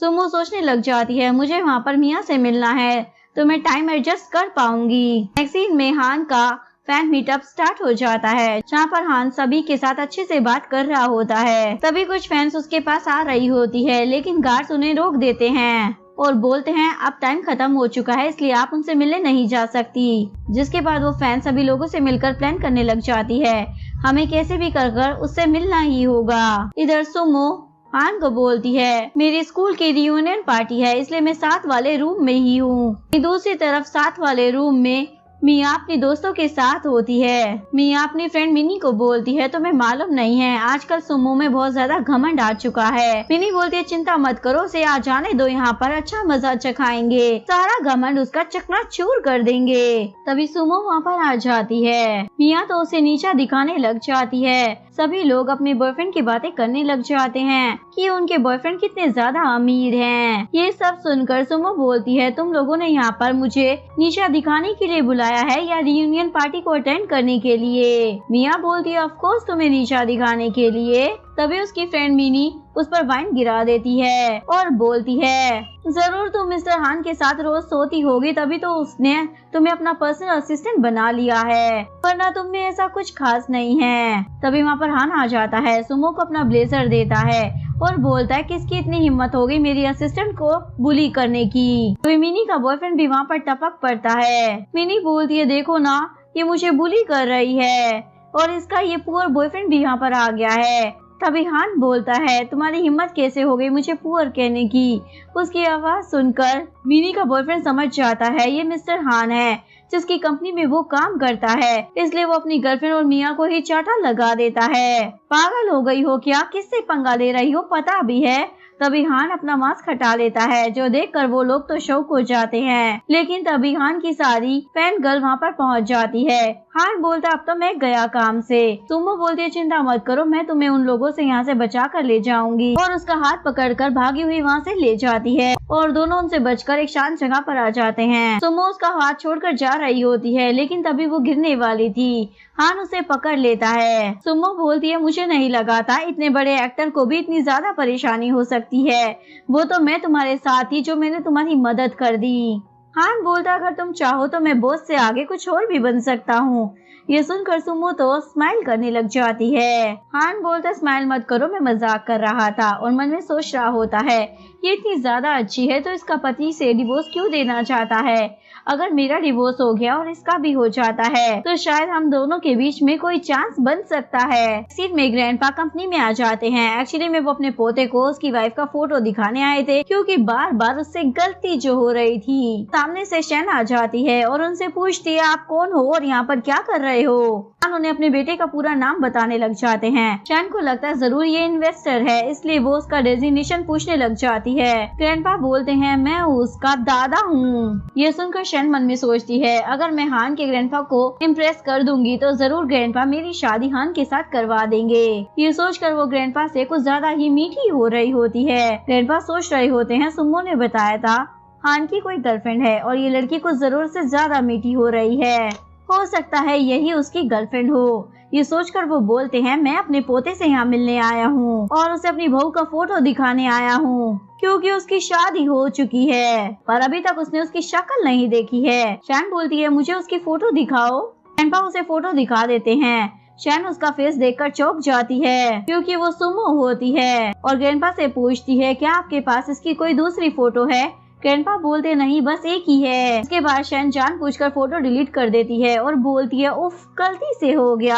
सुमो सोचने लग जाती है मुझे वहाँ पर मिया से मिलना है तो मैं टाइम एडजस्ट कर पाऊंगी। नेक्स्ट सीन में हान का फैन मीटअप स्टार्ट हो जाता है जहाँ पर हान सभी के साथ अच्छे से बात कर रहा होता है। तभी कुछ फैंस उसके पास आ रही होती है लेकिन गार्ड्स उन्हें रोक देते हैं और बोलते हैं अब टाइम खत्म हो चुका है इसलिए आप उनसे मिलने नहीं जा सकती। जिसके बाद वो फैन सभी लोगों से मिलकर प्लान करने लग जाती है हमें कैसे भी कर उससे मिलना ही होगा। इधर सुमो हान को बोलती है मेरी स्कूल की रियूनियन पार्टी है इसलिए मैं 7 वाले रूम में ही हूँ। दूसरी तरफ 7 वाले रूम में मिया अपनी दोस्तों के साथ होती है। मिया अपनी फ्रेंड मिनी को बोलती है तुम्हें मालूम नहीं है आजकल सुमो में बहुत ज्यादा घमंड आ चुका है। मिनी बोलती है चिंता मत करो उसे आ जाने दो, यहाँ पर अच्छा मजा चखाएंगे, सारा घमंड उसका चकनाचूर कर देंगे। तभी सुमो वहाँ पर आ जाती है। मिया तो उसे नीचा दिखाने लग जाती है। सभी लोग अपने बॉयफ्रेंड की बातें करने लग जाते हैं कि उनके बॉयफ्रेंड कितने ज्यादा अमीर हैं। ये सब सुनकर सुमो बोलती है तुम लोगों ने यहाँ पर मुझे नीचा दिखाने के लिए बुलाया है या रियूनियन पार्टी को अटेंड करने के लिए। मिया बोलती है ऑफ कोर्स तुम्हें नीचा दिखाने के लिए। तभी उसकी फ्रेंड मिनी उस पर वाइन गिरा देती है और बोलती है, जरूर तुम मिस्टर हान के साथ रोज सोती होगी, तभी तो उसने तुम्हें अपना पर्सनल असिस्टेंट बना लिया है, वरना तुम में ऐसा कुछ खास नहीं है। तभी वहाँ पर हान आ जाता है, सुमो को अपना ब्लेजर देता है और बोलता है किसकी इतनी हिम्मत हो गई मेरी असिस्टेंट को बुली करने की। तो मिनी का बॉयफ्रेंड भी वहाँ पर टपक पड़ता है। मिनी बोलती है, देखो ना ये मुझे बुली कर रही है और इसका ये पुअर बॉयफ्रेंड भी यहाँ पर आ गया है। तभी हान बोलता है, तुम्हारी हिम्मत कैसे हो गई मुझे पुअर कहने की। उसकी आवाज सुनकर मिनी का बॉयफ्रेंड समझ जाता है ये मिस्टर हान है, जिसकी कंपनी में वो काम करता है, इसलिए वो अपनी गर्लफ्रेंड और मिया को ही चाटा लगा देता है। पागल हो गई हो क्या, किससे पंगा ले रही हो, पता भी है। तभी हान अपना मास्क हटा लेता है, जो देखकर वो लोग तो शौक हो जाते हैं। लेकिन तभी हान की सारी फैन गर्ल वहाँ पर पहुँच जाती है। हान बोलता, अब तो मैं गया काम से। सुमो बोलती है, चिंता मत करो, मैं तुम्हें उन लोगों से यहाँ से बचा कर ले जाऊंगी। और उसका हाथ पकड़कर भागी हुई वहाँ से ले जाती है और दोनों उनसे बचकर एक शांत जगह पर आ जाते हैं। सुमो उसका हाथ छोड़कर जा रही होती है, लेकिन तभी वो गिरने वाली थी। हान उसे पकड़ लेता है। सुमो बोलती है, मुझे नहीं लगा था इतने बड़े एक्टर को भी इतनी ज्यादा परेशानी हो सकती है। वो तो मैं तुम्हारे साथ थी जो मैंने तुम्हारी मदद कर दी। हान बोलता, अगर तुम चाहो तो मैं बॉस से आगे कुछ और भी बन सकता हूँ। ये सुनकर सुमो तो स्माइल करने लग जाती है। हान बोलता, स्माइल मत करो, मैं मजाक कर रहा था। और मन में सोच रहा होता है, ये इतनी ज्यादा अच्छी है तो इसका पति से डिवोर्स क्यों देना चाहता है। अगर मेरा डिवोर्स हो गया और इसका भी हो जाता है तो शायद हम दोनों के बीच में कोई चांस बन सकता है। सिर्फ में ग्रैंडपा कंपनी में आ जाते हैं। एक्चुअली में वो अपने पोते को उसकी वाइफ का फोटो दिखाने आए थे, क्योंकि बार बार उससे गलती जो हो रही थी। सामने से शैन आ जाती है और उनसे पूछती है, आप कौन हो और यहाँ पर क्या कर रहे हो। उन्हें अपने बेटे का पूरा नाम बताने लग जाते हैं। शैन को लगता है जरूर ये इन्वेस्टर है, इसलिए वो उसका डेजिग्नेशन पूछने लग जाती है। ग्रैंडपा बोलते हैं, मैं उसका दादा हूँ। ये सुनकर शैन मन में सोचती है, अगर मैं हान के ग्रैंडपा को इम्प्रेस कर दूंगी तो जरूर ग्रैंडपा मेरी शादी हान के साथ करवा देंगे। ये सोचकर वो ग्रैंडपा से कुछ ज्यादा ही मीठी हो रही होती है। ग्रैंडपा सोच रहे होते हैं, सुमो ने बताया था हान की कोई गर्लफ्रेंड है और ये लड़की कुछ जरूरत से ज्यादा मीठी हो रही है, हो सकता है यही उसकी गर्लफ्रेंड हो। ये सोचकर वो बोलते हैं, मैं अपने पोते से यहाँ मिलने आया हूँ और उसे अपनी बहू का फोटो दिखाने आया हूँ, क्योंकि उसकी शादी हो चुकी है पर अभी तक उसने उसकी शक्ल नहीं देखी है। शैन बोलती है, मुझे उसकी फोटो दिखाओ। ग्रैंडपा उसे फोटो दिखा देते हैं। शैन उसका फेस देखकर चौंक जाती है, क्योंकि वो सुमो होती है और ग्रैंडपा से पूछती है, क्या आपके पास इसकी कोई दूसरी फोटो है। ग्रैंडपा बोलते, नहीं बस एक ही है। इसके बाद शैन जानबूझकर फोटो डिलीट कर देती है और बोलती है, उफ गलती से हो गया।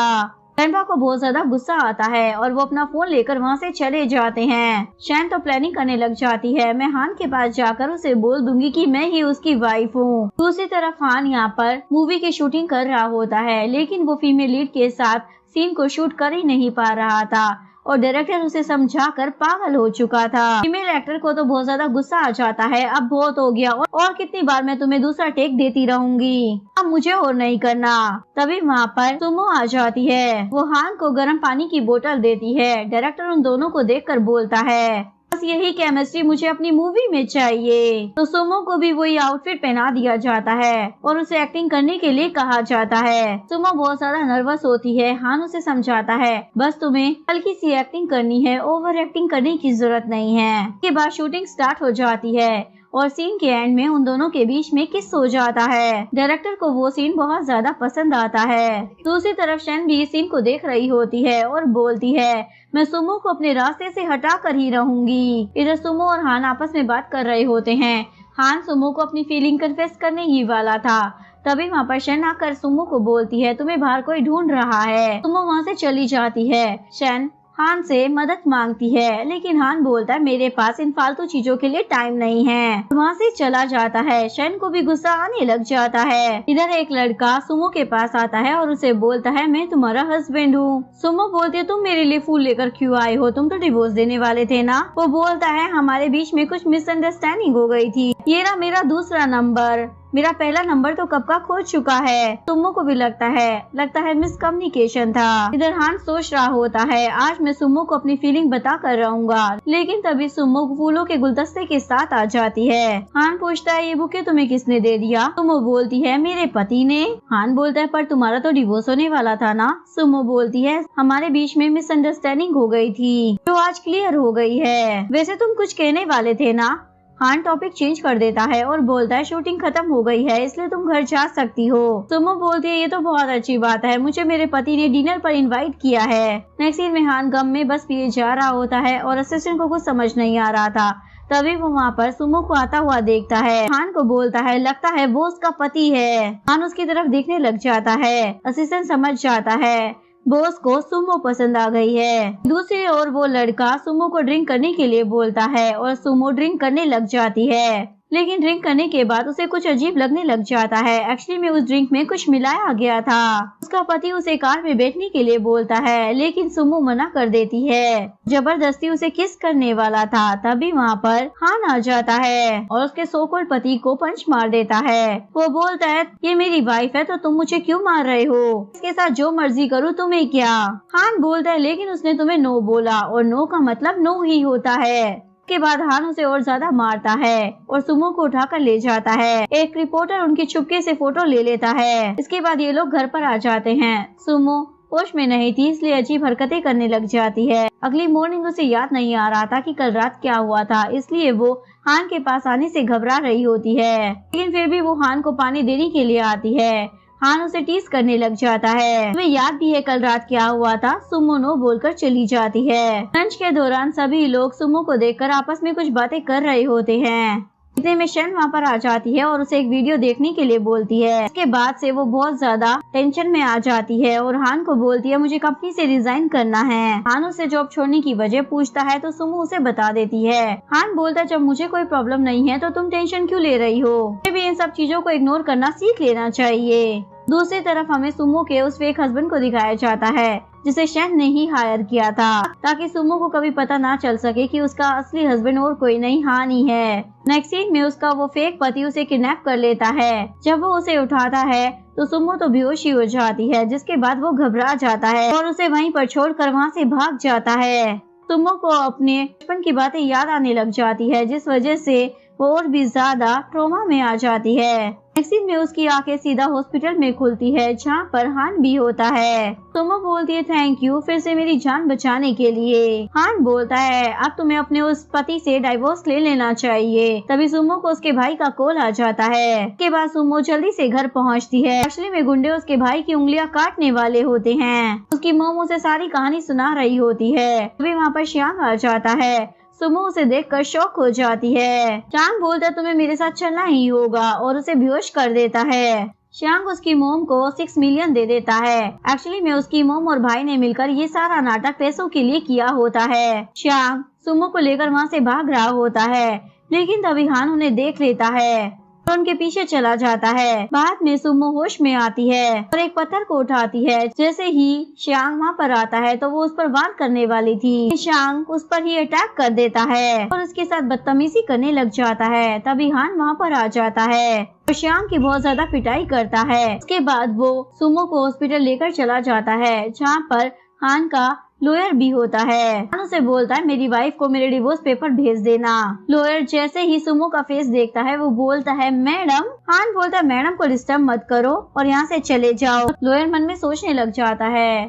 ग्रैंडपा को बहुत ज्यादा गुस्सा आता है और वो अपना फोन लेकर वहाँ से चले जाते हैं। शैन तो प्लानिंग करने लग जाती है, मैं हान के पास जाकर उसे बोल दूंगी कि मैं ही उसकी वाइफ हूँ। दूसरी तरफ हान यहाँ पर मूवी की शूटिंग कर रहा होता है, लेकिन वो फीमेल लीड के साथ सीन को शूट कर ही नहीं पा रहा था और डायरेक्टर उसे समझाकर पागल हो चुका था। फीमेल एक्टर को तो बहुत ज्यादा गुस्सा आ जाता है, अब बहुत हो गया और कितनी बार मैं तुम्हें दूसरा टेक देती रहूंगी, अब मुझे और नहीं करना। तभी वहाँ पर सुमो आ जाती है। वो हान को गर्म पानी की बोतल देती है। डायरेक्टर उन दोनों को देखकर बोलता है, बस यही केमिस्ट्री मुझे अपनी मूवी में चाहिए। तो सुमो को भी वही आउटफिट पहना दिया जाता है और उसे एक्टिंग करने के लिए कहा जाता है। सुमो बहुत ज्यादा नर्वस होती है। हान उसे समझाता है, बस तुम्हें हल्की सी एक्टिंग करनी है, ओवर एक्टिंग करने की जरूरत नहीं है। इसके बाद शूटिंग स्टार्ट हो जाती है और सीन के एंड में उन दोनों के बीच में किस हो जाता है। डायरेक्टर को वो सीन बहुत ज्यादा पसंद आता है। दूसरी तरफ शैन भी इस सीन को देख रही होती है और बोलती है, मैं सुमो को अपने रास्ते से हटा कर ही रहूंगी। इधर सुमो और हान आपस में बात कर रहे होते हैं। हान सुमो को अपनी फीलिंग कन्फेस करने ही वाला था, तभी वहाँ पर शैन आकर सुमो को बोलती है, तुम्हें बाहर कोई ढूंढ रहा है। सुमो वहाँ से चली जाती है। शैन हान से मदद मांगती है, लेकिन हान बोलता है, मेरे पास इन फालतू चीजों के लिए टाइम नहीं है। वहाँ से चला जाता है। शैन को भी गुस्सा आने लग जाता है। इधर एक लड़का सुमो के पास आता है और उसे बोलता है, मैं तुम्हारा हस्बैंड हूँ। सुमो बोलती है, तुम मेरे लिए फूल लेकर क्यों आए हो, तुम तो डिवोर्स देने वाले थे ना। वो बोलता है, हमारे बीच में कुछ मिसअंडरस्टैंडिंग हो गई थी, ये रहा मेरा दूसरा नंबर। मेरा पहला नंबर तो कब का खो चुका है। सुमो को भी लगता है मिसकम्युनिकेशन था। इधर हान सोच रहा होता है आज मैं सुमो को अपनी फीलिंग बता कर रहूंगा, लेकिन तभी सुमो फूलों के गुलदस्ते के साथ आ जाती है। हान पूछता है ये बुके तुम्हें किसने दे दिया? सुमो बोलती है मेरे पति ने। हान बोलता है पर तुम्हारा तो डिवोर्स होने वाला था ना। सुमो बोलती है हमारे बीच में मिसअंडरस्टैंडिंग हो गई थी जो आज क्लियर हो गई है। वैसे तुम कुछ कहने वाले थे ना। हान टॉपिक चेंज कर देता है और बोलता है शूटिंग खत्म हो गई है इसलिए तुम घर जा सकती हो। सुमो बोलती है ये तो बहुत अच्छी बात है, मुझे मेरे पति ने डिनर पर इनवाइट किया है। नेक्स्ट सीन में हान गम में बस पिए जा रहा होता है और असिस्टेंट को कुछ समझ नहीं आ रहा था। तभी वो वहाँ पर सुमो को आता हुआ देखता है। हान को बोलता है लगता है वो उसका पति है। हान उसकी तरफ देखने लग जाता है। असिस्टेंट समझ जाता है बॉस को सुमो पसंद आ गई है। दूसरी ओर वो लड़का सुमो को ड्रिंक करने के लिए बोलता है और सुमो ड्रिंक करने लग जाती है, लेकिन ड्रिंक करने के बाद उसे कुछ अजीब लगने लग जाता है। एक्चुअली में उस ड्रिंक में कुछ मिलाया गया था। उसका पति उसे कार में बैठने के लिए बोलता है, लेकिन सुमो मना कर देती है। जबरदस्ती उसे किस करने वाला था। तभी वहाँ पर हान आ जाता है और उसके सो-कॉल्ड पति को पंच मार देता है। वो बोलता है ये मेरी वाइफ है तो तुम मुझे क्यों मार रहे हो? इसके साथ जो मर्जी करूँ तुम्हें क्या? हान बोलता है लेकिन उसने तुम्हें नो बोला और नो का मतलब नो ही होता है। के बाद हान उसे और ज्यादा मारता है और सुमो को उठाकर ले जाता है। एक रिपोर्टर उनकी चुपके से फोटो ले लेता है। इसके बाद ये लोग घर पर आ जाते हैं। सुमो होश में नहीं थी इसलिए अजीब हरकतें करने लग जाती है। अगली मॉर्निंग उसे याद नहीं आ रहा था कि कल रात क्या हुआ था, इसलिए वो हान के पास आने से घबरा रही होती है, लेकिन फिर भी वो हान को पानी देने के लिए आती है। हान उसे टीज करने लग जाता है। तुम्हें याद भी है कल रात क्या हुआ था? सुमो नो बोलकर चली जाती है। लंच के दौरान सभी लोग सुमो को देखकर आपस में कुछ बातें कर रहे होते हैं। इतने में शन वहाँ पर आ जाती है और उसे एक वीडियो देखने के लिए बोलती है। इसके बाद से वो बहुत ज्यादा टेंशन में आ जाती है और हान को बोलती है मुझे कंपनी से रिजाइन करना है। हान उसे जॉब छोड़ने की वजह पूछता है तो सुमो उसे बता देती है। हान बोलता है जब मुझे कोई प्रॉब्लम नहीं है तो तुम टेंशन क्यों ले रही हो? मुझे भी इन सब चीजों को इग्नोर करना सीख लेना चाहिए। दूसरी तरफ हमें सुमो के उस फेक हस्बैंड को दिखाया जाता है जिसे शैन ने ही हायर किया था, ताकि सुमो को कभी पता ना चल सके कि उसका असली हस्बैंड और कोई नहीं हान ही है। नेक्स्ट सीन में उसका वो फेक पति उसे किडनैप कर लेता है। जब वो उसे उठाता है तो सुमो तो बेहोशी हो जाती है, जिसके बाद वो घबरा जाता है और उसे वहीं पर छोड़कर वहाँ से भाग जाता है। सुमो को अपने बचपन की बातें याद आने लग जाती है, जिस वजह से वो और भी ज्यादा ट्रॉमा में आ जाती है। नेक्स्ट सीन में उसकी आंखें सीधा हॉस्पिटल में खुलती है जहाँ पर हान भी होता है। सुमो बोलती है थैंक यू फिर से मेरी जान बचाने के लिए। हान बोलता है अब तुम्हें अपने उस पति से डाइवोर्स ले लेना चाहिए। तभी सुमो को उसके भाई का कॉल आ जाता है। उसके बाद सुमो जल्दी से घर पहुँचती है। एक्चुअली में गुंडे उसके भाई की उंगलियां काटने वाले होते हैं। उसकी मॉम उसे सारी कहानी सुना रही होती है। तभी वहाँ पर श्याम आ जाता है। सुमो उसे देखकर शॉक हो जाती है। श्याम बोलता है तुम्हें मेरे साथ चलना ही होगा और उसे बेहोश कर देता है। श्याम उसकी मोम को 6 मिलियन दे देता है। एक्चुअली में उसकी मोम और भाई ने मिलकर ये सारा नाटक पैसों के लिए किया होता है। श्याम सुमो को लेकर वहाँ से भाग रहा होता है, लेकिन तभी हान उन्हें देख लेता है और उनके पीछे चला जाता है। बाद में सुमो होश में आती है और एक पत्थर को उठाती है। जैसे ही श्यांग वहाँ पर आता है तो वो उस पर वार करने वाली थी। श्यांग उस पर ही अटैक कर देता है और उसके साथ बदतमीजी करने लग जाता है। तभी हान वहाँ पर आ जाता है और श्यांग की बहुत ज्यादा पिटाई करता है। उसके बाद वो सुमो को हॉस्पिटल लेकर चला जाता है, जहाँ पर हान का लॉयर भी होता है। हान उसे बोलता है मेरी वाइफ को मेरे डिवोर्स पेपर भेज देना। लॉयर जैसे ही सुमो का फेस देखता है वो बोलता है मैडम। हान बोलता है मैडम को डिस्टर्ब मत करो और यहाँ से चले जाओ। लॉयर मन में सोचने लग जाता है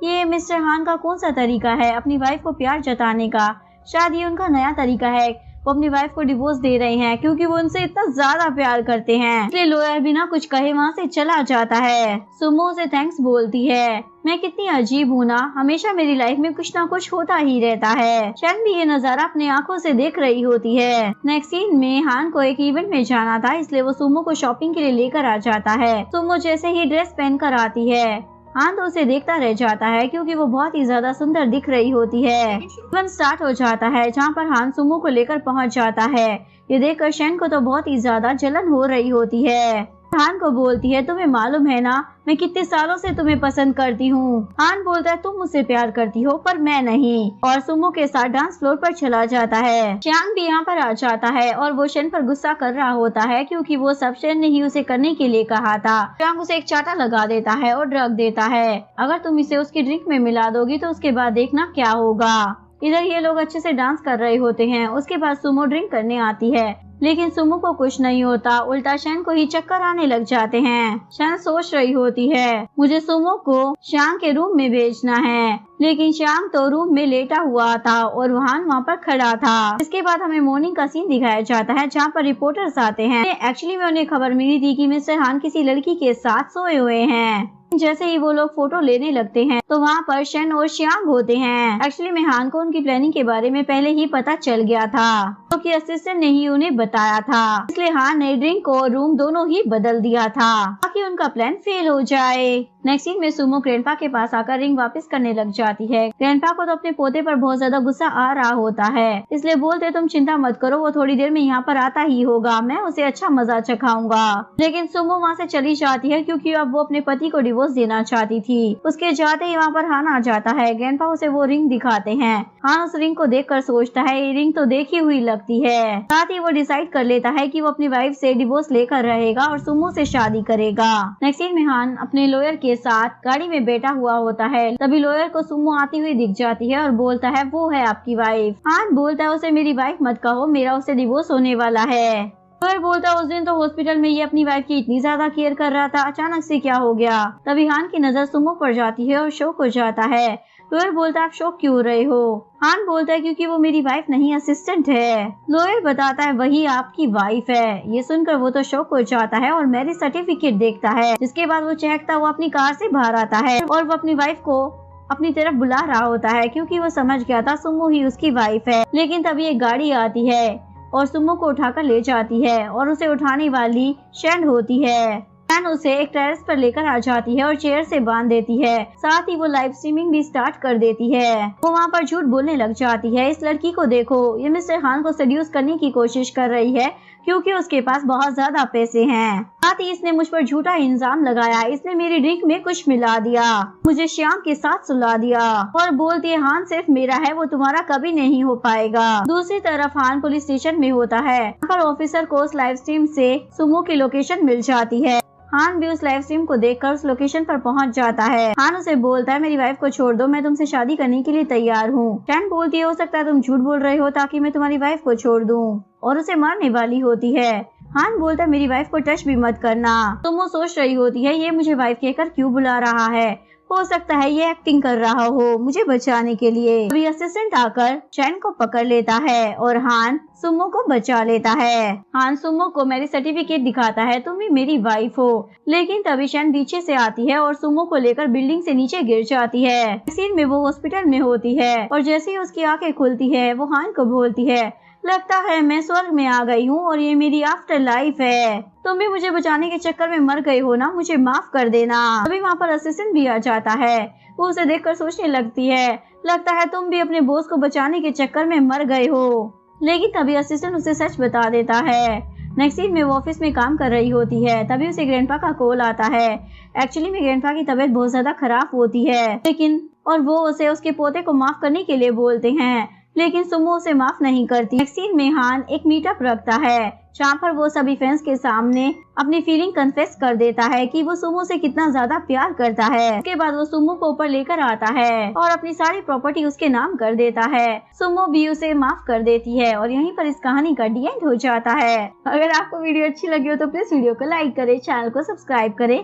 ये मिस्टर हान का कौन सा तरीका है अपनी वाइफ को प्यार जताने का। शायद ये उनका नया तरीका है। वो अपनी वाइफ को डिवोर्स दे रहे हैं क्योंकि वो उनसे इतना ज्यादा प्यार करते हैं। इसलिए लॉयर बिना कुछ कहे वहाँ से चला जाता है। सुमो उसे थैंक्स बोलती है। मैं कितनी अजीब हूँ ना, हमेशा मेरी लाइफ में कुछ ना कुछ होता ही रहता है। शन भी ये नजारा अपने आंखों से देख रही होती है। नेक्स्ट सीन में हान को एक इवेंट में जाना था, इसलिए वो सुमो को शॉपिंग के लिए लेकर आ जाता है। सुमो जैसे ही ड्रेस पहन कर आती है हान तो उसे देखता रह जाता है क्योंकि वो बहुत ही ज्यादा सुंदर दिख रही होती है। इवेंट स्टार्ट हो जाता है जहाँ पर हान सुमो को लेकर पहुँच जाता है। ये देखकर शन को तो बहुत ही ज्यादा जलन हो रही होती है। हान को बोलती है, तुम्हें मालूम है ना मैं कितने सालों से तुम्हें पसंद करती हूँ। हान बोलता है, तुम मुझसे प्यार करती हो पर मैं नहीं, और सुमो के साथ डांस फ्लोर पर चला जाता है। च्यांग भी यहाँ पर आ जाता है और वो शन पर गुस्सा कर रहा होता है क्योंकि वो सब शन ने ही उसे करने के लिए कहा था। च्यांग उसे एक चाटा लगा देता है और ड्रग देता है, अगर तुम इसे उसकी ड्रिंक में मिला दोगी तो उसके बाद देखना क्या होगा। इधर ये लोग अच्छे से डांस कर रहे होते हैं। उसके बाद सुमो ड्रिंक करने आती है, लेकिन सुमो को कुछ नहीं होता, उल्टा शन को ही चक्कर आने लग जाते हैं। शन सोच रही होती है, मुझे सुमो को श्याम के रूम में भेजना है, लेकिन श्याम तो रूम में लेटा हुआ था और हान वहाँ पर खड़ा था। इसके बाद हमें मॉर्निंग का सीन दिखाया जाता है जहाँ पर रिपोर्टर्स आते हैं। एक्चुअली में उन्हें खबर मिली थी कि मिस्टर हान किसी लड़की के साथ सोए हुए हैं। जैसे ही वो लोग फोटो लेने लगते हैं तो वहाँ पर शन और श्याम होते हैं। एक्चुअली में हान को उनकी प्लानिंग के बारे में पहले ही पता चल गया था, क्योंकि असिस्टेंट ने ही उन्हें बताया था, इसलिए हान ने ड्रिंक और रूम दोनों ही बदल दिया था ताकि उनका प्लान फेल हो जाए। नेक्स्ट सीन में सुमो ग्रैंडपा के पास आकर रिंग वापस करने लग जाती है। ग्रैंडपा को तो अपने पोते पर बहुत ज्यादा गुस्सा आ रहा होता है, इसलिए बोलते तुम चिंता मत करो, वो थोड़ी देर में यहाँ पर आता ही होगा, मैं उसे अच्छा मजा चखाऊंगा। लेकिन सुमो वहाँ से चली जाती है क्योंकि अब वो अपने पति को डिवोर्स देना चाहती थी। उसके जाते ही वहाँ पर हान आ जाता है। ग्रैंडपा उसे वो रिंग दिखाते हैं। हान उस रिंग को देखकर सोचता है ये रिंग तो देखी हुई लगती है। साथ ही वो डिसाइड कर लेता है कि वो अपनी वाइफ से डिवोर्स लेकर रहेगा और सुमो से शादी करेगा। नेक्स्ट सीन में हान अपने लॉयर के साथ गाड़ी में बैठा हुआ होता है। तभी लॉयर को सुमो आती हुई दिख जाती है और बोलता है वो है आपकी वाइफ। हान बोलता है उसे मेरी वाइफ मत कहो, मेरा उससे डिवोर्स होने वाला है। लॉयर बोलता है उस दिन तो हॉस्पिटल में ये अपनी वाइफ की इतनी ज्यादा केयर कर रहा था, अचानक से क्या हो गया। तभी हान की नजर सुमो पर जाती है और शॉक हो जाता है। लॉयर बोलता है आप शॉक क्यों हो रहे हो। हान बोलता है क्योंकि वो मेरी वाइफ नहीं असिस्टेंट है। लॉयर बताता है वही आपकी वाइफ है। ये सुनकर वो तो शॉक हो जाता है और मैरिज सर्टिफिकेट देखता है, जिसके बाद वो चहकता हुआ अपनी कार से बाहर आता है और वो अपनी वाइफ को अपनी तरफ बुला रहा होता है क्योंकि वो समझ गया था सुमो ही उसकी वाइफ है। लेकिन तभी एक गाड़ी आती है और सुमो को उठाकर ले जाती है और उसे उठाने वाली शैन होती है। शैन उसे एक टेरेस पर लेकर आ जाती है और चेयर से बांध देती है। साथ ही वो लाइव स्ट्रीमिंग भी स्टार्ट कर देती है। वो वहाँ पर झूठ बोलने लग जाती है, इस लड़की को देखो, ये मिस्टर हान को सेड्यूस करने की कोशिश कर रही है क्योंकि उसके पास बहुत ज्यादा पैसे हैं। साथ ही इसने मुझ पर झूठा इल्जाम लगाया, इसने मेरी ड्रिंक में कुछ मिला दिया, मुझे श्याम के साथ सुला दिया और बोलती है हान सिर्फ मेरा है, वो तुम्हारा कभी नहीं हो पाएगा। दूसरी तरफ हान पुलिस स्टेशन में होता है। यहाँ पर ऑफिसर को उस लाइव स्ट्रीम से सुमो की लोकेशन मिल जाती है। हान भी उस लाइव स्ट्रीम को देखकर उस लोकेशन पर पहुंच जाता है। हान उसे बोलता है मेरी वाइफ को छोड़ दो, मैं तुमसे शादी करने के लिए तैयार हूँ। शैन बोलती है हो सकता है तुम झूठ बोल रहे हो ताकि मैं तुम्हारी वाइफ को छोड़ दूँ, और उसे मारने वाली होती है। हान बोलता है मेरी वाइफ को टच भी मत करना। तुम वो सोच रही होती है ये मुझे वाइफ कहकर क्यों बुला रहा है, हो सकता है ये एक्टिंग कर रहा हो मुझे बचाने के लिए। अभी असिस्टेंट आकर शैन को पकड़ लेता है और हान सुमो को बचा लेता है। हान सुमो को मैरिज सर्टिफिकेट दिखाता है, तुम ही मेरी वाइफ हो। लेकिन तभी शैन पीछे से आती है और सुमो को लेकर बिल्डिंग से नीचे गिर जाती है। सीन में वो हॉस्पिटल में होती है और जैसे ही उसकी आंखें खुलती है वो हान को बोलती है लगता है मैं स्वर्ग में आ गई हूँ और ये मेरी आफ्टर लाइफ है, तुम भी मुझे बचाने के चक्कर में मर गई हो ना, मुझे माफ कर देना। अभी वहाँ पर असिस्टेंट भी आ जाता है। वो उसे देखकर सोचने लगती है लगता है तुम भी अपने बॉस को बचाने के चक्कर में मर गए हो। लेकिन तभी असिस्टेंट उसे सच बता देता है। नेक्स्ट सीन में वो ऑफिस में काम कर रही होती है। तभी उसे ग्रैंडपा का कॉल आता है। एक्चुअली में ग्रैंडपा की तबीयत बहुत ज्यादा खराब होती है, लेकिन और वो उसे उसके पोते को माफ करने के लिए बोलते हैं, लेकिन सुमो उसे माफ नहीं करती। नेक्स्ट सीन में हान एक मीटअप रखता है जहाँ पर वो सभी फैंस के सामने अपनी फीलिंग कन्फेस कर देता है कि वो सुमो से कितना ज्यादा प्यार करता है। उसके बाद वो सुमो को ऊपर लेकर आता है और अपनी सारी प्रॉपर्टी उसके नाम कर देता है। सुमो भी उसे माफ कर देती है और यहीं पर इस कहानी का डी एंड हो जाता है। अगर आपको वीडियो अच्छी लगी हो तो प्लीज वीडियो को लाइक करे, चैनल को सब्सक्राइब करे।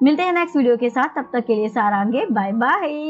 मिलते हैं नेक्स्ट वीडियो के साथ, तब तक के लिए सारांगे, बाय बाय।